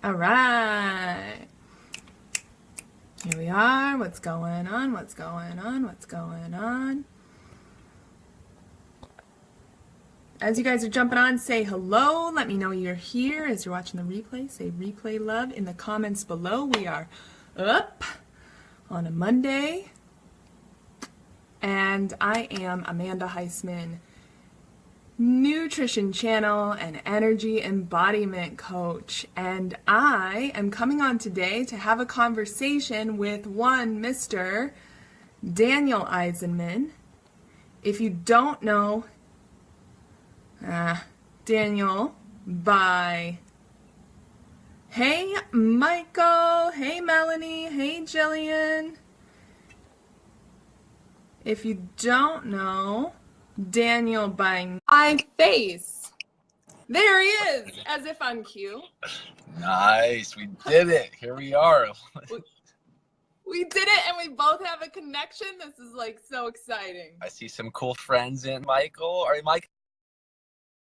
All right. Here we are. What's going on? What's going on? What's going on? As you guys are jumping on, say hello. Let me know you're here. As you're watching the replay, say replay love in the comments below. We are up on a Monday. And I am Amanda Eisenman, nutrition channel and energy embodiment coach. And I am coming on today to have a conversation with one Mr. Daniel Eisenman. If you don't know Daniel by Hey Michael, hey Melanie, hey Jillian. If you don't know Daniel by my face, there he is, as if on cue. Nice, we did it. Here we are. We did it, and we both have a connection. This is like so exciting. I see some cool friends in. Michael, are you Mike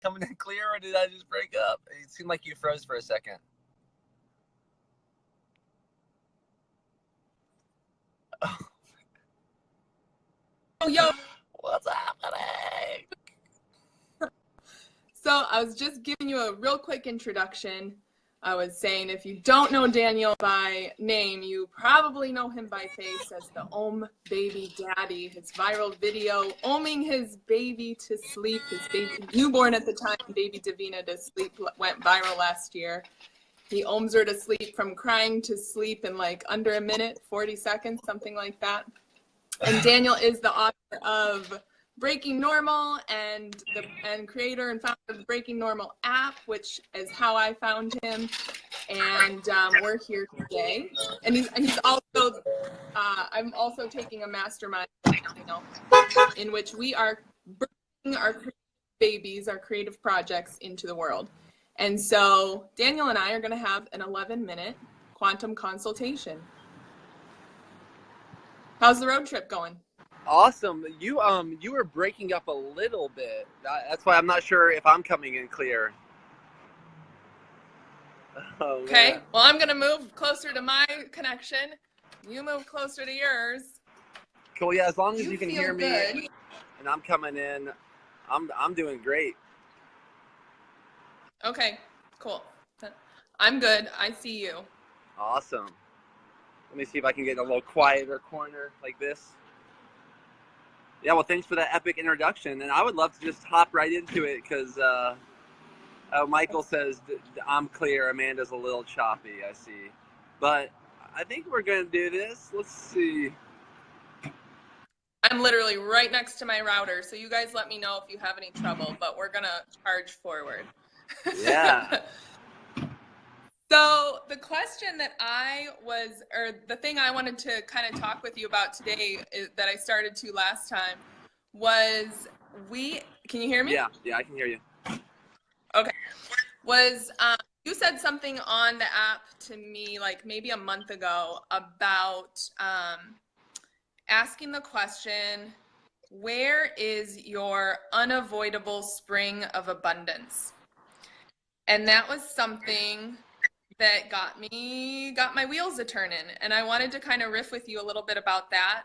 coming in clear, or did I just break up? It seemed like you froze for a second. Oh, yo. What's happening? So I was just giving you a real quick introduction. I was saying if you don't know Daniel by name, you probably know him by face as the Om Baby Daddy. His viral video, oming his baby to sleep, his baby newborn at the time, baby Davina to sleep, went viral last year. He ohms her to sleep from crying to sleep in like under a minute, 40 seconds, something like that. And Daniel is the author of Breaking Normal and creator and founder of the Breaking Normal app, which is how I found him. And we're here today. And he's also, I'm also taking a mastermind, in which we are bringing our babies, our creative projects into the world. And so Daniel and I are going to have an 11-minute quantum consultation. How's the road trip going? Awesome. You were breaking up a little bit. That's why I'm not sure if I'm coming in clear. Oh, okay. Man. Well, I'm going to move closer to my connection. You move closer to yours. Cool. Yeah, as long as you can hear me good. and I'm coming in, I'm doing great. Okay, cool. I'm good. I see you. Awesome. Let me see if I can get a little quieter corner like this. Yeah, well, thanks for that epic introduction. And I would love to just hop right into it because Michael says, I'm clear, Amanda's a little choppy, I see. But I think we're going to do this. Let's see. I'm literally right next to my router, so you guys let me know if you have any trouble, but we're going to charge forward. Yeah. So the question that the thing I wanted to kind of talk with you about today that I started to last time was can you hear me? Yeah, I can hear you. Okay. You said something on the app to me like maybe a month ago about asking the question, where is your unavoidable spring of abundance? And that was something that got my wheels a turning, and I wanted to kind of riff with you a little bit about that,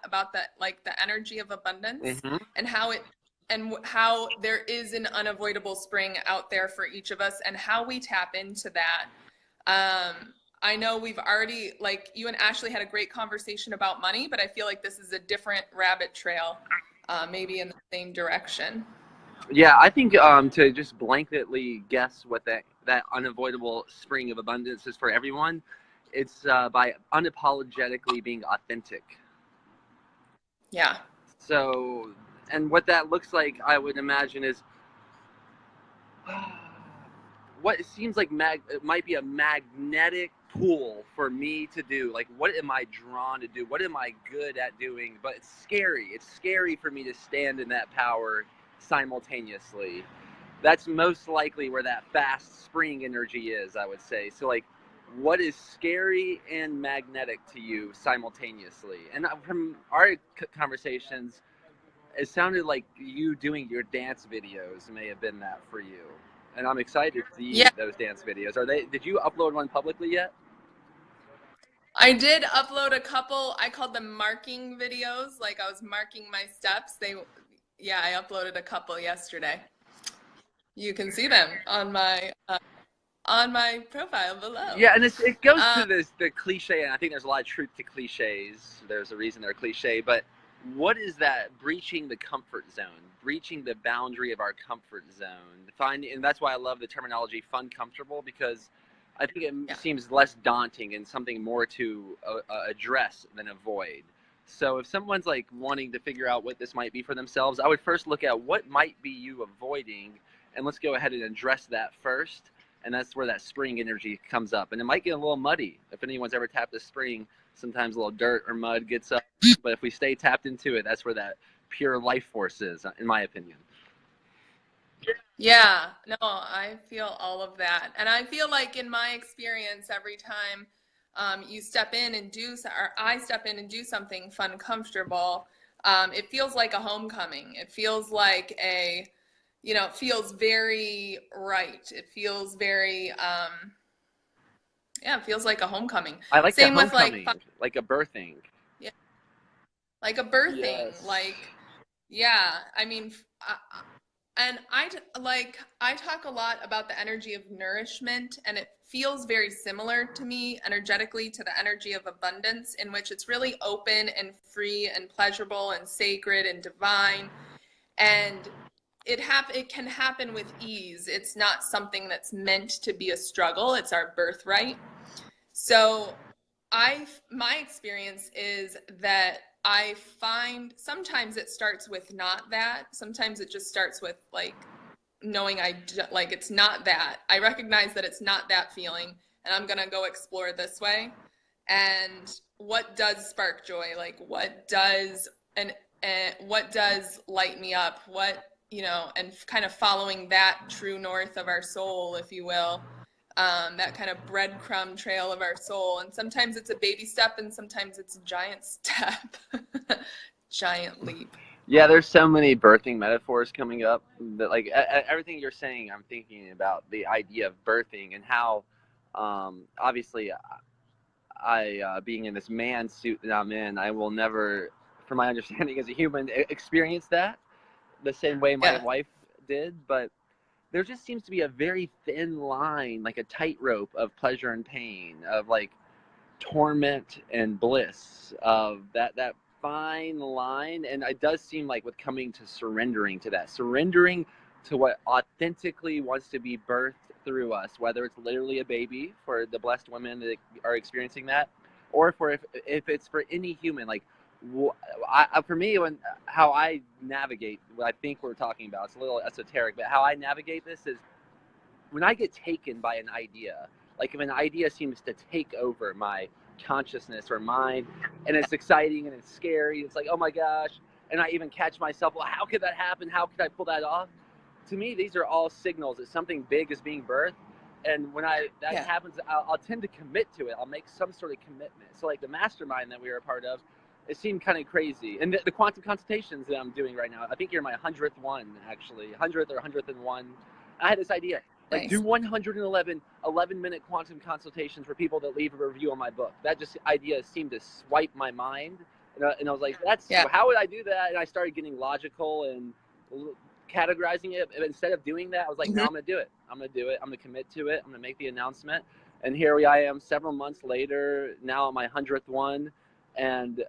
like the energy of abundance, and how there is an unavoidable spring out there for each of us, and how we tap into that. I know we've already, like, you and Ashley had a great conversation about money, but I feel like this is a different rabbit trail, maybe in the same direction. Yeah, I think to just blanketly guess what that unavoidable spring of abundance is for everyone, it's by unapologetically being authentic. Yeah. So, and what that looks like, I would imagine, is what it seems like it might be a magnetic pull for me to do. Like, what am I drawn to do? What am I good at doing? But it's scary. It's scary for me to stand in that power simultaneously. That's most likely where that fast spring energy is, I would say. So, like, what is scary and magnetic to you simultaneously? And from our conversations, it sounded like you doing your dance videos may have been that for you. and I'm excited to see Yeah, those dance videos. Did you upload one publicly yet? I did upload a couple. I called them marking videos, like I was marking my steps. Yeah, I uploaded a couple yesterday. You can see them on my profile below. Yeah, and it goes Um, to the cliche, and I think there's a lot of truth to cliches. There's a reason they're cliche, but what is that? Breaching the comfort zone, breaching the boundary of our comfort zone. And that's why I love the terminology "fun comfortable," because I think it yeah. seems less daunting and something more to address than avoid. So if someone's like wanting to figure out what this might be for themselves, I would first look at what might be you avoiding, and let's go ahead and address that first. And that's where that spring energy comes up. And it might get a little muddy. If anyone's ever tapped a spring, sometimes a little dirt or mud gets up. But if we stay tapped into it, that's where that pure life force is, in my opinion. Yeah, no, I feel all of that. And I feel like in my experience, every time you step in and or I step in and do something fun, comfortable, it feels like a homecoming. It feels like it feels very right. It feels very, yeah, it feels like a homecoming. I like the Same with like, homecoming, like a birthing. yeah, like a birthing, Yes. like, yeah, I mean, and I talk a lot about the energy of nourishment, and it feels very similar to me energetically to the energy of abundance, in which it's really open and free and pleasurable and sacred and divine. And it can happen with ease. It's not something that's meant to be a struggle. It's our birthright. So my experience is that I find sometimes it starts with not that. Sometimes it just starts with like knowing like it's not that. I recognize that it's not that feeling, and I'm gonna go explore this way. And what does spark joy? Like what does light me up? And kind of following that true north of our soul, if you will, that kind of breadcrumb trail of our soul. And sometimes it's a baby step, and sometimes it's a giant step, giant leap. Yeah, there's so many birthing metaphors coming up that, like, everything you're saying, I'm thinking about the idea of birthing and how, obviously, being in this man suit that I'm in, I will never, from my understanding as a human, experience that the same way my Yeah. wife did. But there just seems to be a very thin line, like a tightrope of pleasure and pain, of like torment and bliss, of that fine line. And it does seem like with coming to surrendering to that, surrendering to what authentically wants to be birthed through us, whether it's literally a baby for the blessed women that are experiencing that, or if it's for any human, like for me, how I navigate what I think we're talking about, it's a little esoteric, but how I navigate this is when I get taken by an idea, like if an idea seems to take over my consciousness or mind, and it's exciting and it's scary, it's like, oh my gosh, and I even catch myself, well, how could that happen? How could I pull that off? To me, these are all signals that something big is being birthed. And when that happens, I'll tend to commit to it. I'll make some sort of commitment. So like the mastermind that we were a part of, it seemed kind of crazy. And the quantum consultations that I'm doing right now, I think you're my 100th one, actually, 100th or 101. I had this idea, like, Nice. do 111 11-minute quantum consultations for people that leave a review on my book. That just idea seemed to swipe my mind. And I was like, how would I do that? And I started getting logical and categorizing it. And instead of doing that, I was like, no, I'm going to do it. I'm going to do it. I'm going to commit to it. I'm going to make the announcement. And here I am several months later, now on my 100th one. And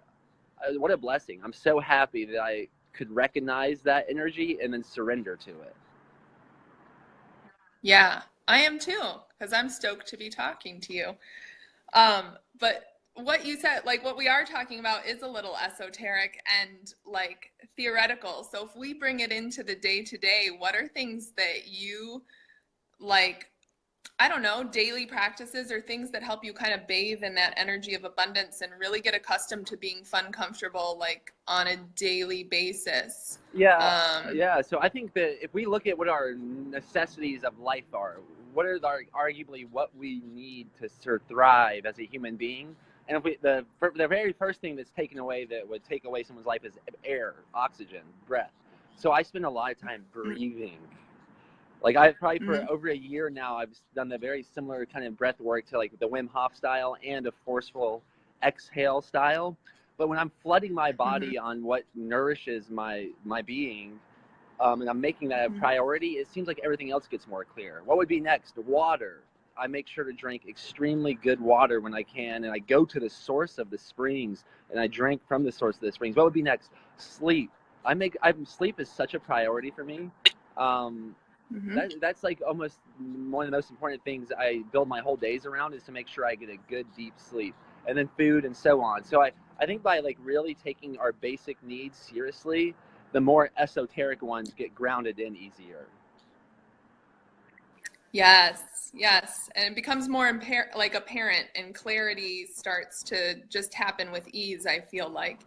what a blessing. I'm so happy that I could recognize that energy and then surrender to it. Yeah, I am too, because I'm stoked to be talking to you. But what you said, like what we are talking about is a little esoteric and like theoretical. So if we bring it into the day to day, what are things that you like, I don't know, daily practices or things that help you kind of bathe in that energy of abundance and really get accustomed to being fun, comfortable, like on a daily basis? Yeah. So I think that if we look at what our necessities of life are, what are arguably what we need to thrive as a human being, and if the very first thing that's taken away that would take away someone's life is air, oxygen, breath. So I spend a lot of time breathing. Like I probably for over a year now, I've done the very similar kind of breath work to like the Wim Hof style and a forceful exhale style. But when I'm flooding my body on what nourishes my being, and I'm making that a priority, it seems like everything else gets more clear. What would be next? Water. I make sure to drink extremely good water when I can, and I go to the source of the springs, and I drink from the source of the springs. What would be next? Sleep. Sleep is such a priority for me. That's like almost one of the most important things I build my whole days around, is to make sure I get a good deep sleep, and then food and so on. So I think by like really taking our basic needs seriously, the more esoteric ones get grounded in easier. Yes, yes. And it becomes more apparent, and clarity starts to just happen with ease, I feel like.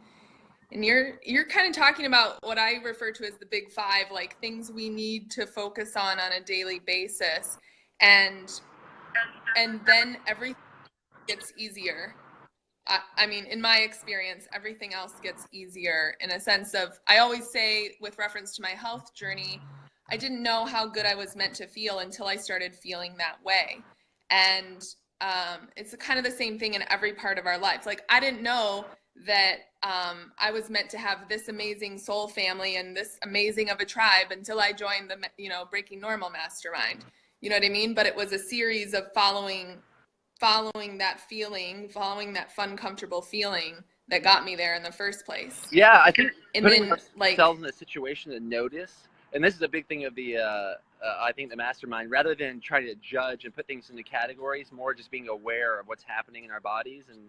And you're kind of talking about what I refer to as the big five, like things we need to focus on a daily basis. And then everything gets easier. I mean, in my experience, everything else gets easier, in a sense of, I always say with reference to my health journey, I didn't know how good I was meant to feel until I started feeling that way. And it's kind of the same thing in every part of our lives. Like, I didn't know that I was meant to have this amazing soul family and this amazing of a tribe until I joined the, Breaking Normal Mastermind. You know what I mean? But it was a series of following that feeling, following that fun, comfortable feeling that got me there in the first place. Yeah, I think putting ourselves in a situation to notice, and this is a big thing of the, I think the mastermind, rather than trying to judge and put things into categories, more just being aware of what's happening in our bodies and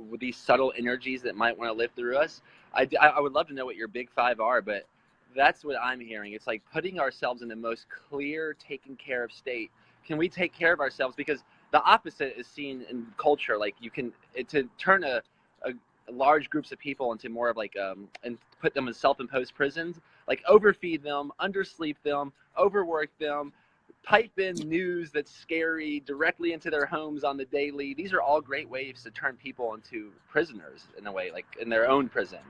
with these subtle energies that might want to live through us. I would love to know what your big five are, but that's what I'm hearing. It's like putting ourselves in the most clear, taken care of state. Can we take care of ourselves? Because the opposite is seen in culture. Like to turn a large groups of people into more of like and put them in self-imposed prisons, like overfeed them, undersleep them, overwork them, pipe in news that's scary directly into their homes on the daily. These are all great ways to turn people into prisoners, in a way, like in their own prison.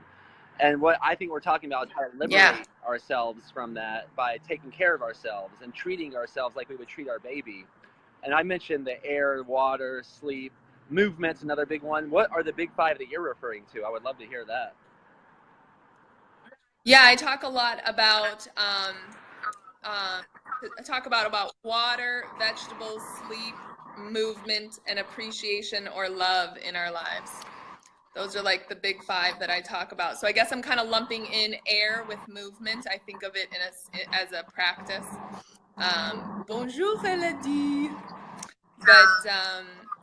And what I think we're talking about is how to liberate ourselves from that by taking care of ourselves and treating ourselves like we would treat our baby. And I mentioned the air, water, sleep, movement's another big one. What are the big five that you're referring to? I would love to hear that. Yeah, I talk a lot about water, vegetables, sleep, movement, and appreciation or love in our lives. Those are like the big five that I talk about. So I guess I'm kind of lumping in air with movement. I think of it as a practice. Bonjour, Elodie. But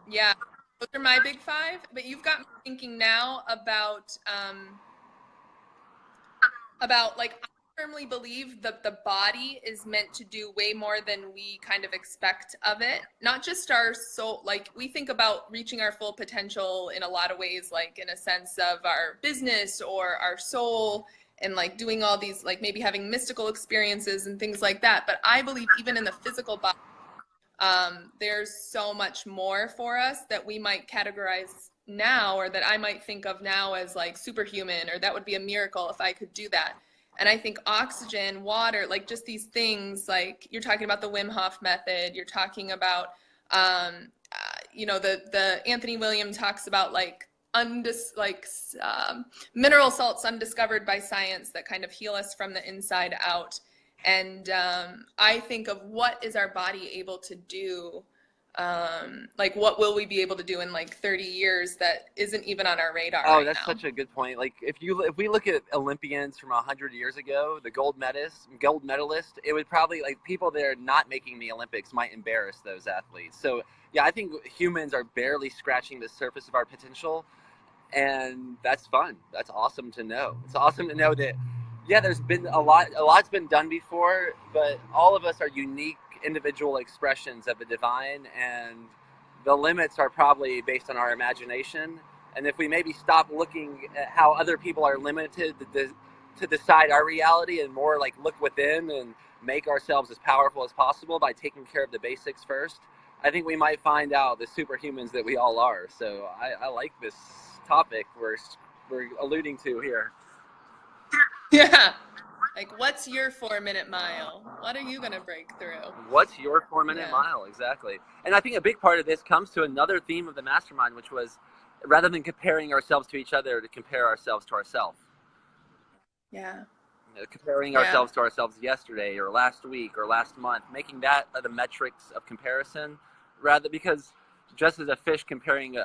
yeah, those are my big five. But you've got me thinking now about like, I firmly believe that the body is meant to do way more than we kind of expect of it. Not just our soul. Like, we think about reaching our full potential in a lot of ways, like in a sense of our business or our soul, and like doing all these, like maybe having mystical experiences and things like that. But I believe even in the physical body, there's so much more for us that we might categorize now, or that I might think of now as like superhuman, or that would be a miracle if I could do that. And I think oxygen, water, like just these things, like you're talking about the Wim Hof method, you're talking about, the Anthony William talks about like mineral salts undiscovered by science that kind of heal us from the inside out. And I think of what is our body able to do, like what will we be able to do in like 30 years that isn't even on our radar right now. That's such a good point. Like if we look at Olympians from 100 years ago, the gold medalist, it would probably, like, people that are not making the Olympics might embarrass those athletes. So yeah, I think humans are barely scratching the surface of our potential, and that's fun. That's awesome to know. It's awesome to know that, yeah, there's been a lot's been done before, but all of us are unique individual expressions of the divine, and the limits are probably based on our imagination. And if we maybe stop looking at how other people are limited to decide our reality, and more like look within and make ourselves as powerful as possible by taking care of the basics first, I think we might find out the superhumans that we all are. So I like this topic we're alluding to here. Yeah, Like, what's your 4-minute mile? What are you going to break through? What's your 4-minute mile? Exactly. And I think a big part of this comes to another theme of the mastermind, which was rather than comparing ourselves to each other, to compare ourselves to ourselves. Yeah. Comparing ourselves to ourselves yesterday or last week or last month, making that the metrics of comparison, rather, because just as a fish comparing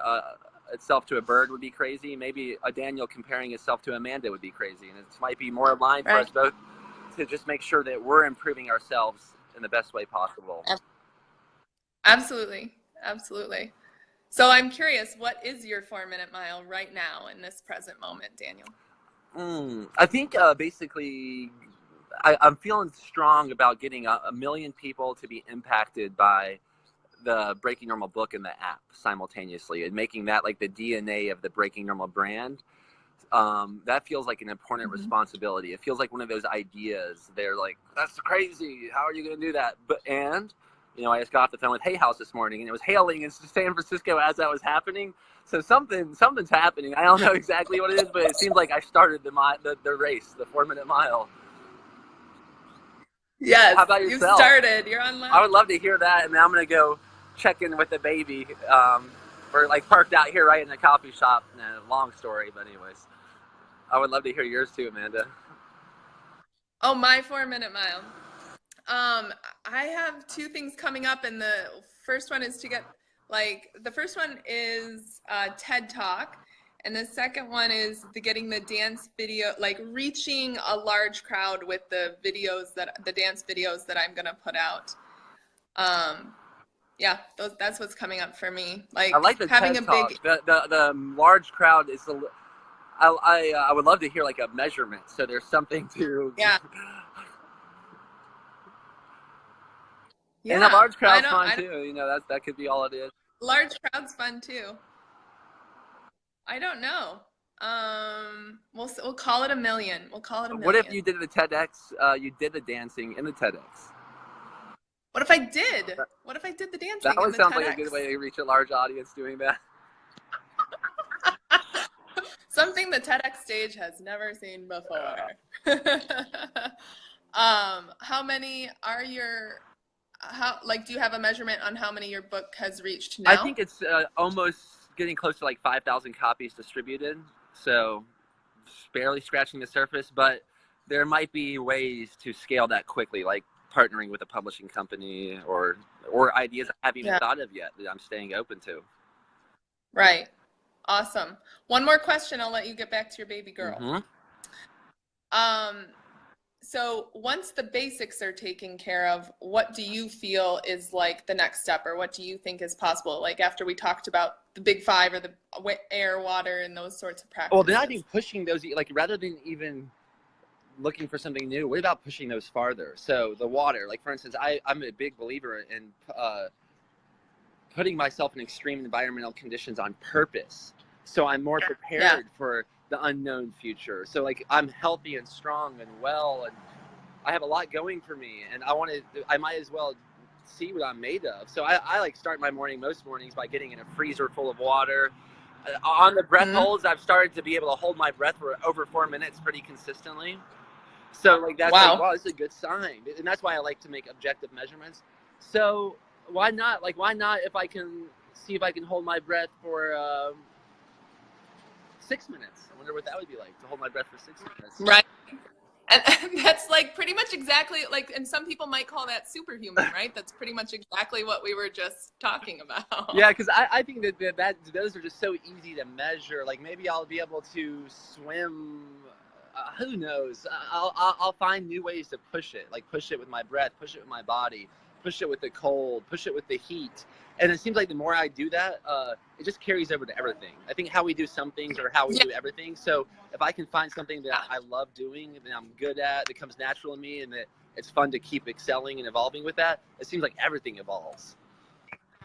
itself to a bird would be crazy, maybe a Daniel comparing himself to Amanda would be crazy, and it might be more aligned for us both to just make sure that we're improving ourselves in the best way possible. Absolutely. Absolutely. So I'm curious, what is your 4-minute mile right now in this present moment, Daniel? I think basically I'm feeling strong about getting a million people to be impacted by the Breaking Normal book and the app simultaneously, and making that like the DNA of the Breaking Normal brand. That feels like an important responsibility. It feels like one of those ideas. They're like, that's crazy. How are you going to do that? I just got off the phone with Hay House this morning, and it was hailing in San Francisco as that was happening. So something's happening. I don't know exactly what it is, but it seems like I started the race, the 4-minute mile. Yes. How about yourself? You started. You're online. I would love to hear that, and then I'm going to go check in with the baby. We're like parked out here right in the coffee shop. Long story, but anyways. I would love to hear yours too, Amanda. Oh, my 4-minute mile. I have 2 things coming up, and the first one is TED Talk, and the second one is getting the dance video, like reaching a large crowd with the dance videos that I'm gonna put out. That's what's coming up for me. Like, I like the having TED a Talk. big The large crowd is I would love to hear like a measurement, so there's something to and a large crowd's fun too. That could be all it is. Large crowd's fun too. I don't know. We'll call it a million. We'll call it a million. What if you did the TEDx? You did the dancing in the TEDx. What if I did? What if I did the dancing? That would sound like TEDx? a good way to reach a large audience doing that. Something the TEDx stage has never seen before. How many are do you have a measurement on how many your book has reached now? I think it's almost getting close to like 5,000 copies distributed. So barely scratching the surface, but there might be ways to scale that quickly, like partnering with a publishing company or ideas I haven't even thought of yet that I'm staying open to. Right. Awesome. One more question. I'll let you get back to your baby girl. So once the basics are taken care of, what do you feel is like the next step, or what do you think is possible? Like after we talked about the big 5 or the air, water, and those sorts of practices. Well, then I think pushing those, like rather than even looking for something new, what about pushing those farther? So the water, like for instance, I'm a big believer in putting myself in extreme environmental conditions on purpose, so I'm more prepared for the unknown future. So like I'm healthy and strong and well, and I have a lot going for me, and I might as well see what I'm made of. So I like start my morning most mornings by getting in a freezer full of water. On the breath holds, I've started to be able to hold my breath for over 4 minutes pretty consistently. So like that's like, wow, it's a good sign, and that's why I like to make objective measurements. So why not if I can see if I can hold my breath for 6 minutes? I wonder what that would be like to hold my breath for 6 minutes. Right. And that's like pretty much exactly like, and some people might call that superhuman, right? That's pretty much exactly what we were just talking about. Yeah, because I think that those are just so easy to measure. Like maybe I'll be able to swim. Who knows? I'll find new ways to push it. Like push it with my breath, push it with my body, push it with the cold, push it with the heat. And it seems like the more I do that, it just carries over to everything. I think how we do some things or how we do everything. So if I can find something that I love doing, that I'm good at, that comes natural to me, and that it's fun to keep excelling and evolving with that, it seems like everything evolves.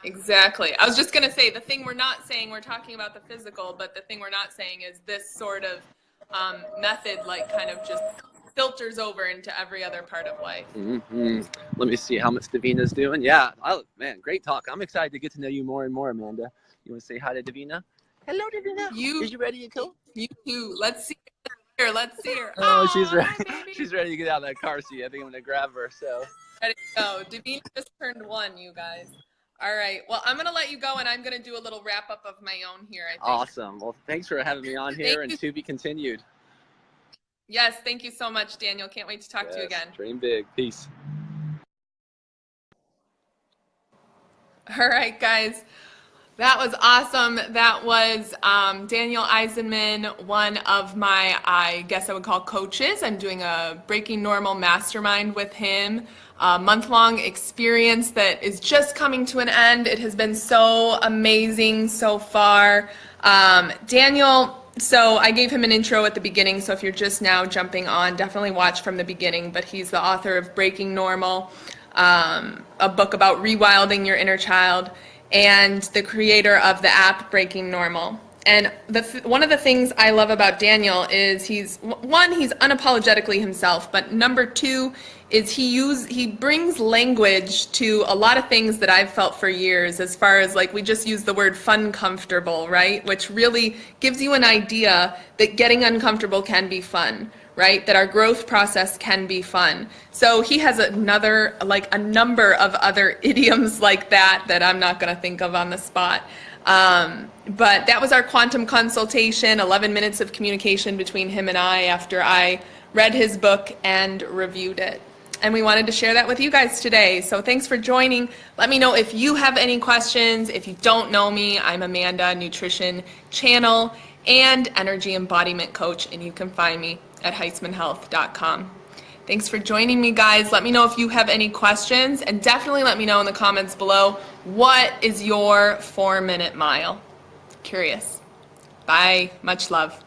Exactly. I was just going to say, the thing we're not saying, we're talking about the physical, but the thing we're not saying is this sort of method, like kind of just filters over into every other part of life. Let me see how much Davina's doing. Yeah, man, great talk. I'm excited to get to know you more and more, Amanda. You want to say hi to Davina? Hello, Davina. Is you ready to go? You too. Let's see. her. Let's see her. Oh, she's ready. Hi, baby. She's ready to get out of that car seat. I think I'm gonna grab her. So Ready to go. Davina just turned 1, you guys. All right. Well, I'm gonna let you go, and I'm gonna do a little wrap up of my own here. I think. Awesome. Well, thanks for having me on here, and to be continued. Yes. Thank you so much, Daniel. Can't wait to talk to you again. Dream big. Peace. All right, guys. That was awesome. That was Daniel Eisenman, one of my, I guess I would call coaches. I'm doing a Breaking Normal mastermind with him, a month-long experience that is just coming to an end. It has been so amazing so far. Daniel, so I gave him an intro at the beginning, so if you're just now jumping on, definitely watch from the beginning, but he's the author of Breaking Normal, a book about rewilding your inner child, and the creator of the app Breaking Normal. And one of the things I love about Daniel is he's unapologetically himself, but number 2 is he brings language to a lot of things that I've felt for years, as far as, like, we just use the word fun comfortable, right? Which really gives you an idea that getting uncomfortable can be fun, right? That our growth process can be fun. So he has a number of other idioms like that I'm not gonna think of on the spot. But that was our quantum consultation, 11 minutes of communication between him and I after I read his book and reviewed it. And we wanted to share that with you guys today. So thanks for joining. Let me know if you have any questions. If you don't know me, I'm Amanda, nutrition channel and energy embodiment coach, and you can find me at heismanhealth.com. Thanks for joining me, guys. Let me know if you have any questions, and definitely let me know in the comments below, what is your 4-minute mile? Curious. Bye. Much love.